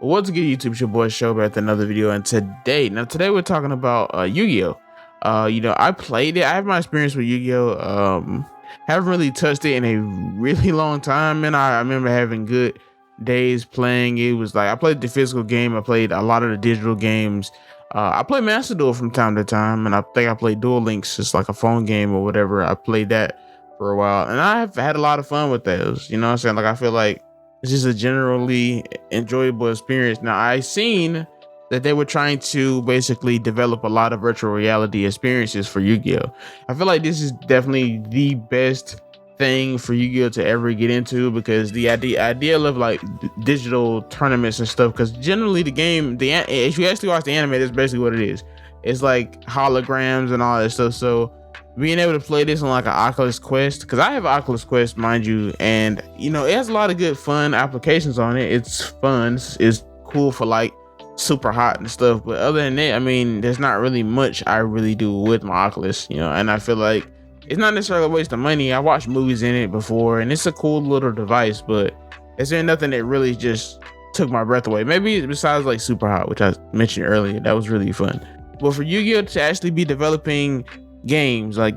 What's good, YouTube? It's your boy Show back with another video, and today we're talking about Yu-Gi-Oh. I played it. I have my experience with Yu-Gi-Oh. Haven't really touched it in a really long time, and I remember having good days playing. It was like I played the physical game. I played a lot of the digital games. I play Master Duel from time to time, and I think I played Duel Links, just like a phone game or whatever. I played that for a while, and I have had a lot of fun with those. You know what I'm saying? Like, I feel like it's just a generally enjoyable experience. Now, I seen that they were trying to basically develop a lot of virtual reality experiences for Yu-Gi-Oh. I feel like this is definitely the best thing for Yu-Gi-Oh to ever get into, because the idea of like digital tournaments and stuff, because generally the game, if you actually watch the anime, that's basically what it is. It's like holograms and all that stuff. So being able to play this on like an Oculus Quest, because I have an Oculus Quest, mind you, and it has a lot of good fun applications on it. It's fun, it's cool for like super hot and stuff, but other than that, I mean, there's not really much I really do with my Oculus, and I feel like it's not necessarily a waste of money. I watched movies in it before, and it's a cool little device, but is there nothing that really just took my breath away? Maybe besides like super hot, which I mentioned earlier, that was really fun. But for Yu-Gi-Oh to actually be developing games, like,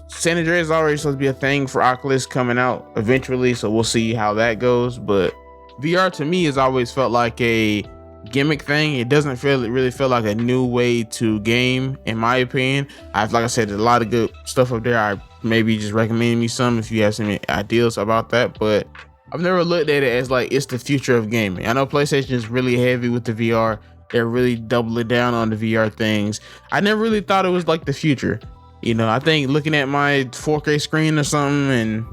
San Andreas is already supposed to be a thing for Oculus coming out eventually, so we'll see how that goes. But VR to me has always felt like a gimmick thing. It doesn't really feel like a new way to game, in my opinion. Like I said, there's a lot of good stuff up there. I maybe just recommend me some if you have some ideas about that, but I've never looked at it as like it's the future of gaming. I know PlayStation is really heavy with the VR. They're really doubling down on the VR things. I never really thought it was like the future. I think looking at my 4K screen or something and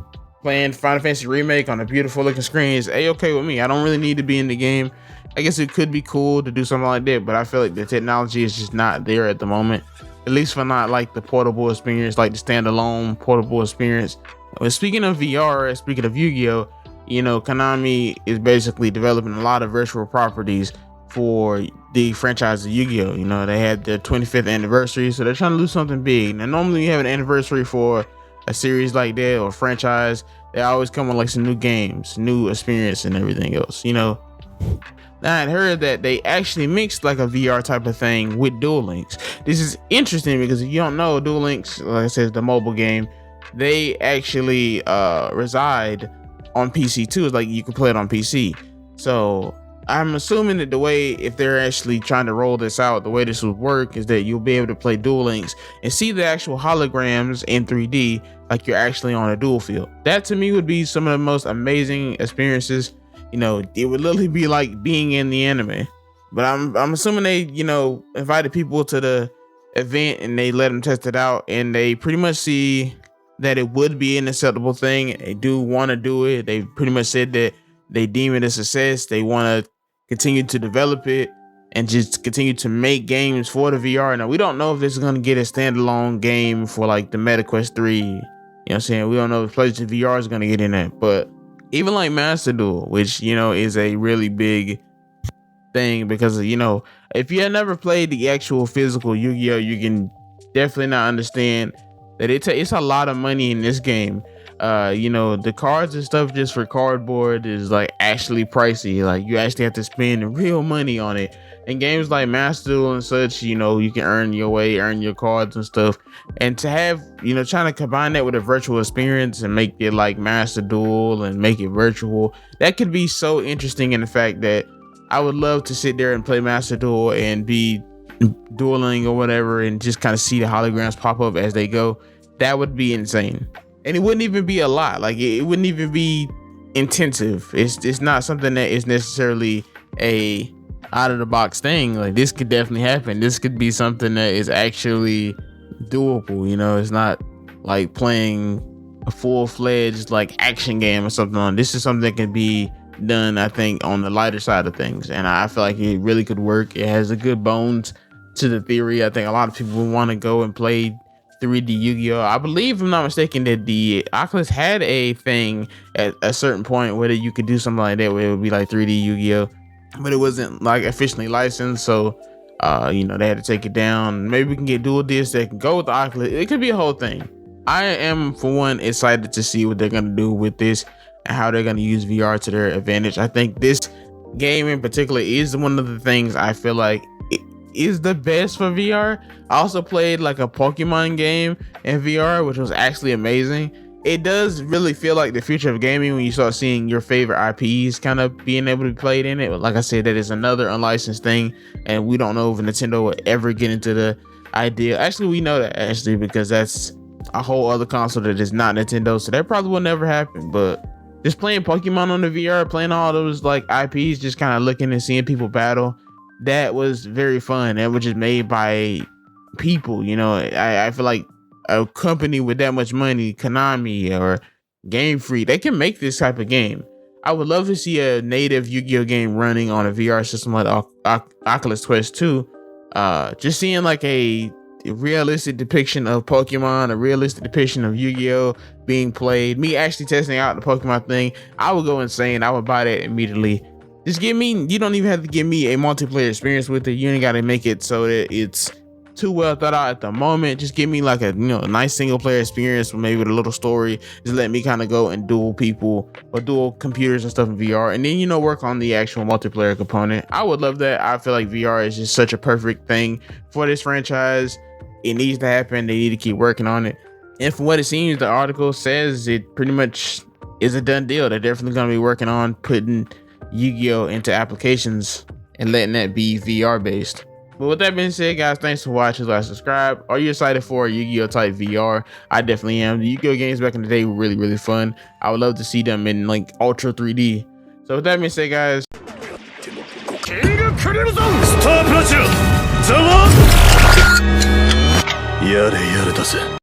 playing Final Fantasy Remake on a beautiful looking screen is a-okay with me. I don't really need to be in the game. I guess it could be cool to do something like that, but I feel like the technology is just not there at the moment. At least for not like the portable experience, like the standalone portable experience. But speaking of VR, speaking of Yu-Gi-Oh, Konami is basically developing a lot of virtual properties for the franchise of Yu-Gi-Oh. They had their 25th anniversary, so they're trying to do something big. Now, normally you have an anniversary for a series like that or franchise. They always come with like some new games, new experience, and everything else. Now, I had heard that they actually mixed like a VR type of thing with Duel Links. This is interesting because if you don't know, Duel Links, like I said, the mobile game, they actually reside on PC too. It's like you can play it on PC. So I'm assuming that the way, if they're actually trying to roll this out, the way this would work is that you'll be able to play Duel Links and see the actual holograms in 3D like you're actually on a duel field. That to me would be some of the most amazing experiences. It would literally be like being in the anime. But I'm assuming they, invited people to the event and they let them test it out, and they pretty much see that it would be an acceptable thing. They do want to do it. They pretty much said that they deem it a success. They want to continue to develop it and just continue to make games for the VR. Now, we don't know if this is going to get a standalone game for like the MetaQuest 3. You know what I'm saying? We don't know if PlayStation VR is going to get in that. But even like Master Duel, which, is a really big thing, because, if you have never played the actual physical Yu-Gi-Oh, you can definitely not understand that it's a lot of money in this game. The cards and stuff just for cardboard is like actually pricey. Like, you actually have to spend real money on it. And games like Master Duel and such, you can earn your way, earn your cards and stuff. And to have, trying to combine that with a virtual experience and make it like Master Duel and make it virtual, that could be so interesting. In the fact that I would love to sit there and play Master Duel and be dueling or whatever, and just kind of see the holograms pop up as they go. That would be insane. And it wouldn't even be a lot. Like, it wouldn't even be intensive. It's not something that is necessarily a out of the box thing. Like, this could definitely happen. This could be something that is actually doable. It's not like playing a full-fledged like action game or something. This is something that can be done, I think, on the lighter side of things, and I feel like it really could work. It has a good bones to the theory. I think a lot of people want to go and play 3D Yu-Gi-Oh. I believe, if I'm not mistaken, that the Oculus had a thing at a certain point where you could do something like that, where it would be like 3D Yu-Gi-Oh, but it wasn't like officially licensed. So they had to take it down. Maybe we can get dual discs that can go with the Oculus. It could be a whole thing. I am, for one, excited to see what they're going to do with this and how they're going to use VR to their advantage. I think this game in particular is one of the things I feel like is the best for VR. I also played like a Pokemon game in VR, which was actually amazing. It does really feel like the future of gaming when you start seeing your favorite IPs kind of being able to be played in it. But like I said, that is another unlicensed thing, and we don't know if Nintendo will ever get into the idea. Actually, we know that actually because that's a whole other console that is not Nintendo, so that probably will never happen. But just playing Pokemon on the VR, playing all those like IPs, just kind of looking and seeing people battle, that was very fun. That was just made by people, you know. I feel like a company with that much money, Konami or Game Freak, they can make this type of game. I would love to see a native Yu-Gi-Oh game running on a VR system like Oculus Quest 2. Just seeing like a realistic depiction of Pokemon, a realistic depiction of Yu-Gi-Oh being played, me actually testing out the Pokemon thing, I would go insane. I would buy that immediately. Just give me, you don't even have to give me a multiplayer experience with it. You ain't got to make it so that it's too well thought out at the moment. Just give me like a, you know, a nice single player experience, maybe with a little story. Just let me kind of go and duel people or duel computers and stuff in VR, and then, you know, work on the actual multiplayer component. I would love that. I feel like VR is just such a perfect thing for this franchise. It needs to happen. They need to keep working on it. And from what it seems, the article says it pretty much is a done deal. They're definitely going to be working on putting Yu-Gi-Oh into applications and letting that be VR based. But with that being said, guys, thanks for watching. Like, subscribe. Are you excited for a Yu-Gi-Oh type VR? I definitely am. The Yu-Gi-Oh games back in the day were really, really fun. I would love to see them in like ultra 3D. So with that being said, guys,やれやれだぜ。